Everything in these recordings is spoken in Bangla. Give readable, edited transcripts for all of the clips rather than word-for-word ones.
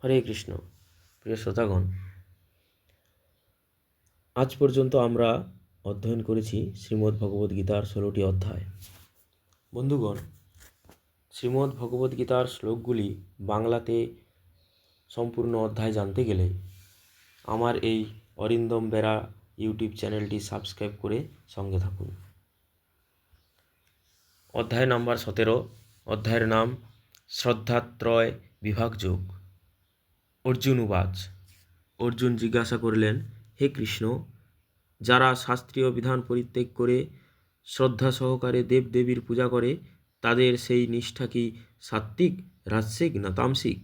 হরে কৃষ্ণ। প্রিয় শ্রোতাগণ, আজ পর্যন্ত আমরা অধ্যয়ন করেছি শ্রীমদ্ ভগবদ্গীতার 16টি অধ্যায়। বন্ধুগণ, শ্রীমদ্ ভগবদ্গীতার শ্লোকগুলি বাংলাতে সম্পূর্ণ অধ্যায় জানতে গেলে আমার এই অরিন্দম বেরা ইউটিউব চ্যানেলটি সাবস্ক্রাইব করে সঙ্গে থাকুন। অধ্যায় নাম্বার 17। অধ্যায়ের নাম শ্রদ্ধাত্রয় বিভাগযোগ। অর্জুন উবাচ। অর্জুন জিজ্ঞাসা করলেন, হে কৃষ্ণ, যারা শাস্ত্রীয় বিধান পরিত্যাগ করে শ্রদ্ধা সহকারে দেবদেবীর পূজা করে তাদের সেই নিষ্ঠা কি সাত্ত্বিক, রাজসিক না তামসিক?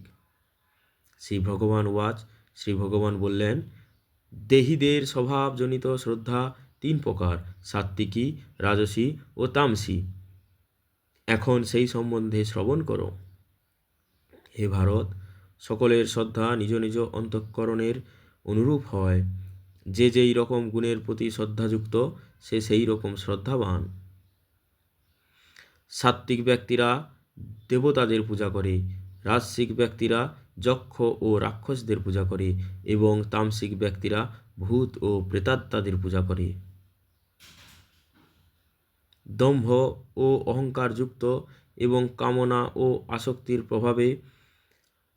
শ্রী ভগবান উবাচ। শ্রী ভগবান বললেন, দেহীদের স্বভাবজনিত শ্রদ্ধা 3 প্রকার, সাত্ত্বিকী, রাজসী ও তামসী। এখন সেই সম্বন্ধে শ্রবণ করো। হে ভারত, সকলের শ্রদ্ধা নিজ নিজ অন্তঃকরণের অনুরূপ হয়। যে যেই রকম গুণের প্রতি শ্রদ্ধাযুক্ত সে সেই রকম শ্রদ্ধাবান। সাত্ত্বিক ব্যক্তিরা দেবতাদের পূজা করে, রাজসিক ব্যক্তিরা যক্ষ ও রাক্ষসদের পূজা করে এবং তামসিক ব্যক্তিরা ভূত ও প্রেতাত্মাদের পূজা করে। দম্ভ ও অহংকারযুক্ত এবং কামনা ও আসক্তির প্রভাবে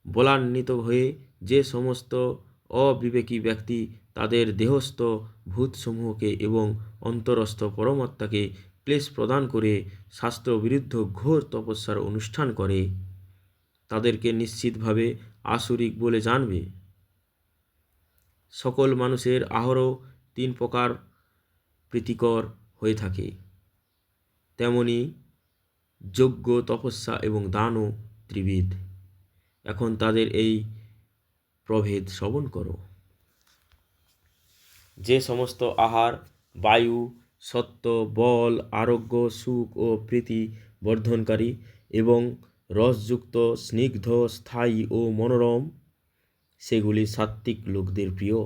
বলান্বিত হয়ে যে সমস্ত অবিবেকী ব্যক্তি তাদের দেহস্থ ভূতসমূহকে এবং অন্তরস্থ পরমাত্মাকে ক্লেশ প্রদান করে শাস্ত্রবিরুদ্ধ ঘোর তপস্যার অনুষ্ঠান করে, তাদেরকে নিশ্চিতভাবে আসুরিক বলে জানবে। সকল মানুষের আহারও 3 প্রকার প্রীতিকর হয়ে থাকে, তেমনি যজ্ঞ, তপস্যা এবং দানও ত্রিবিধ। এখন তাদের এই প্রভেদ শ্রবণ করো। যে সমস্ত আহার বায়ু, সত্ত্ব, বল, আরোগ্য, সুখ ও প্রীতি বর্ধনকারী এবং রসযুক্ত, স্নিগ্ধ, স্থায়ী ও মনোরম, সেগুলি সাত্ত্বিক লোকদের প্রিয়।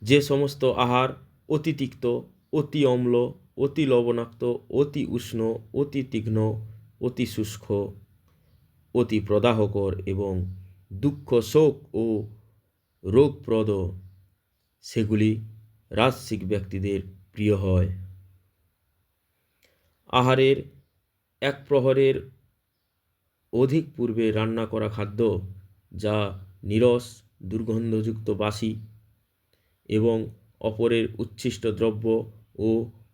যে সমস্ত আহার অতি তিক্ত, অতি অম্ল, অতি লবণাক্ত, অতি উষ্ণ, অতি তীক্ষ্ণ, অতি শুষ্ক, অতি প্রদাহকর এবং দুঃখ, শোক ও রোগপ্রদ, সেগুলি রাজসিক ব্যক্তিদের প্রিয় হয়। আহারের 1 প্রহরের অধিক পূর্বে রান্না করা খাদ্য, যা নীরস, দুর্গন্ধযুক্ত, বাসি এবং অপরের উচ্ছিষ্ট দ্রব্য ও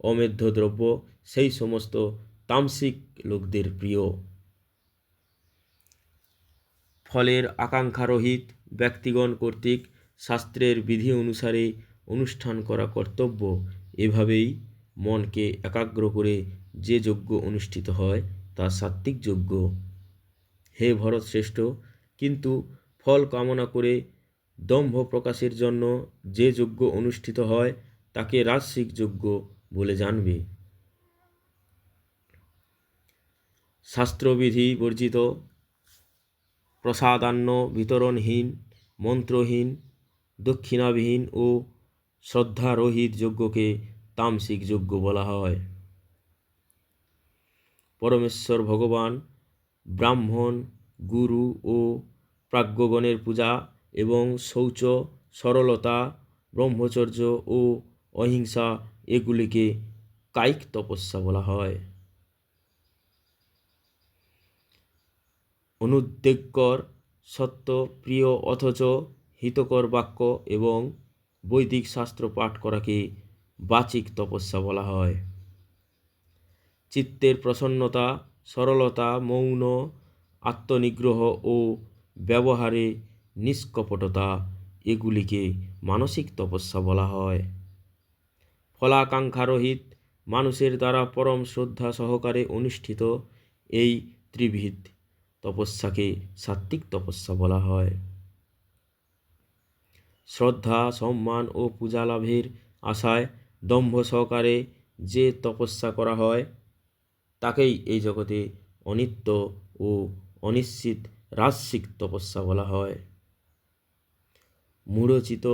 অমেধ্য দ্রব্য, সেই সমস্ত তামসিক লোকদের প্রিয়। ফলের আকাঙ্ক্ষারহিত ব্যক্তিগণ কর্তৃক শাস্ত্রের বিধি অনুসারে অনুষ্ঠান করা কর্তব্য। এভাবেই মনকে একাগ্র করে যে যজ্ঞ অনুষ্ঠিত হয় তা সাত্ত্বিক যজ্ঞ। হে ভরতশ্রেষ্ঠ, কিন্তু ফল কামনা করে দম্ভ প্রকাশের জন্য যে যজ্ঞ অনুষ্ঠিত হয় তাকে রাজসিক যজ্ঞ বলে জানবে। শাস্ত্রবিধি বর্জিত, প্রসাদান্ন বিতরণহীন, মন্ত্রহীন, দক্ষিণাবিহীন ও শ্রদ্ধারহিত যজ্ঞকে তামসিক যজ্ঞ বলা হয়। পরমেশ্বর ভগবান ব্রাহ্মণ, গুরু ও প্রাজ্ঞগণের পূজা এবং শৌচ, সরলতা, ব্রহ্মচর্য ও অহিংসা, এগুলিকে কায়িক তপস্যা বলা হয়। অনুদ্বেগকর, সত্য, প্রিয় অথচ হিতকর বাক্য এবং বৈদিক শাস্ত্র পাঠ করাকে বাচিক তপস্যা বলা হয়। চিত্তের প্রসন্নতা, সরলতা, মৌন, আত্মনিগ্রহ ও ব্যবহারে নিষ্কপটতা, এগুলিকে মানসিক তপস্যা বলা হয়। ফলাকাঙ্ক্ষারহিত, মানুষের দ্বারা পরম শ্রদ্ধা সহকারে অনুষ্ঠিত এই ত্রিবিধ তপস্যাকে সাত্ত্বিক তপস্যা বলা হয়। শ্রদ্ধা, সম্মান ও পূজা লাভের আশায় দম্ভ সহকারে যে তপস্যা করা হয় তাকেই এই জগতে অনিত্য ও অনিশ্চিত রাজসিক তপস্যা বলা হয়। মূঢ়চিত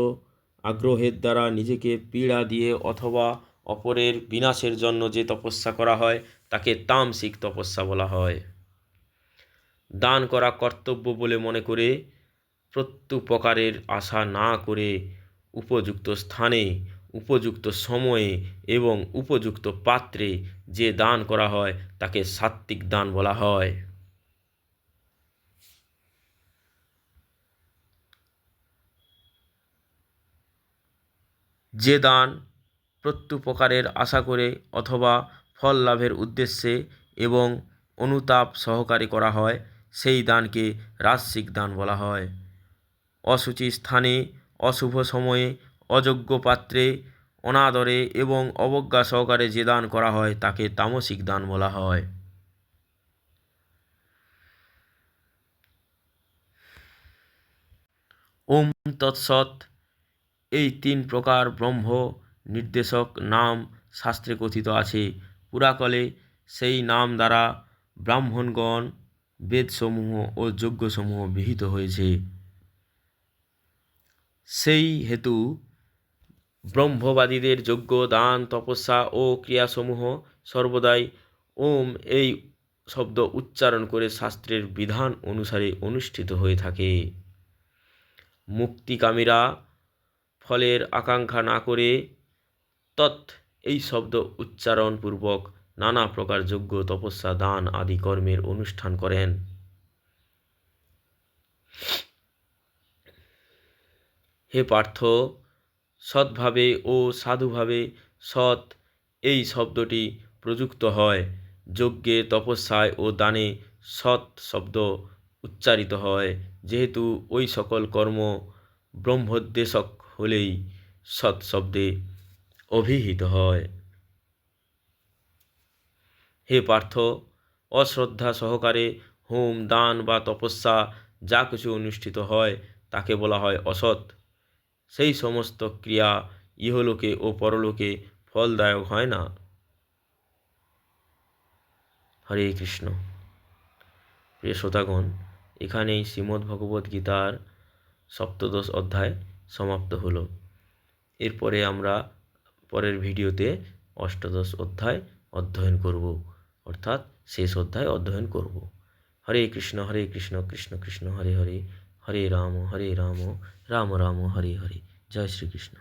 আগ্রহের দ্বারা নিজেকে পীড়া দিয়ে অথবা অপরের বিনাশের জন্য যে তপস্যা করা হয় তাকে তামসিক তপস্যা বলা হয়। দান করা কর্তব্য বলে মনে করে প্রত্যুপকারের আশা না করে উপযুক্ত স্থানে, উপযুক্ত সময়ে এবং উপযুক্ত পাত্রে যে দান করা হয় তাকে সাত্ত্বিক দান বলা হয়। যে দান প্রত্যুপকারের আশা করে অথবা ফল লাভের উদ্দেশ্যে এবং অনুতাপ সহকারে করা হয় সেই দানকে রাজসিক দান বলা হয়। অশুচি স্থানে, অশুভ সময়ে, অযোগ্য পাত্রে, অনাদরে এবং অবজ্ঞা সহকারে যে দান করা হয় তাকে তামসিক দান বলা হয়। ওম তৎসৎ। এই 3 প্রকার ব্রহ্ম নির্দেশক নাম শাস্ত্রে কথিত আছে। পুরাকালে সেই নাম দ্বারা ব্রাহ্মণগণ বেদসমূহ ও যজ্ঞসমূহ বিহিত হয়েছে। সেই হেতু ব্রহ্মবাদীদের যজ্ঞ, দান, তপস্যা ও ক্রিয়াসমূহ সর্বদাই ওম এই শব্দ উচ্চারণ করে শাস্ত্রের বিধান অনুসারে অনুষ্ঠিত হয়ে থাকে। মুক্তিকামীরা ফলের আকাঙ্ক্ষা না করে তৎ এই শব্দ উচ্চারণপূর্বক নানা প্রকার যজ্ঞ, তপস্যা, দান আদি কর্মের অনুষ্ঠান করেন। হে পার্থ, সৎভাবে ও সাধুভাবে সৎ এই শব্দটি প্রযুক্ত হয়। যজ্ঞে, তপস্যায় ও দানে সৎ শব্দ উচ্চারিত হয়, যেহেতু ওই সকল কর্ম ব্রহ্মোদ্দেশক হলেই সৎ শব্দে অভিহিত হয়। হে পার্থ, অশ্রদ্ধা সহকারে হোম, দান বা তপস্যা যা কিছু অনুষ্ঠিত হয় তাকে বলা হয় অসৎ। সেই সমস্ত ক্রিয়া ইহলোকে ও পরলোকে ফলদায়ক হয় না। হরে কৃষ্ণ। প্রিয় শ্রোতাগণ, এখানেই শ্রীমদ্ভগবদ্গীতার সপ্তদশ অধ্যায় সমাপ্ত হলো। এরপরে আমরা পরের ভিডিওতে অষ্টাদশ অধ্যায় অধ্যয়ন করব, অর্থাৎ শেষ অধ্যায় অধ্যয়ন করব। হরে কৃষ্ণ কৃষ্ণ কৃষ্ণ হরে হরে, হরে রাম রাম রাম হরে হরে। জয় শ্রীকৃষ্ণ।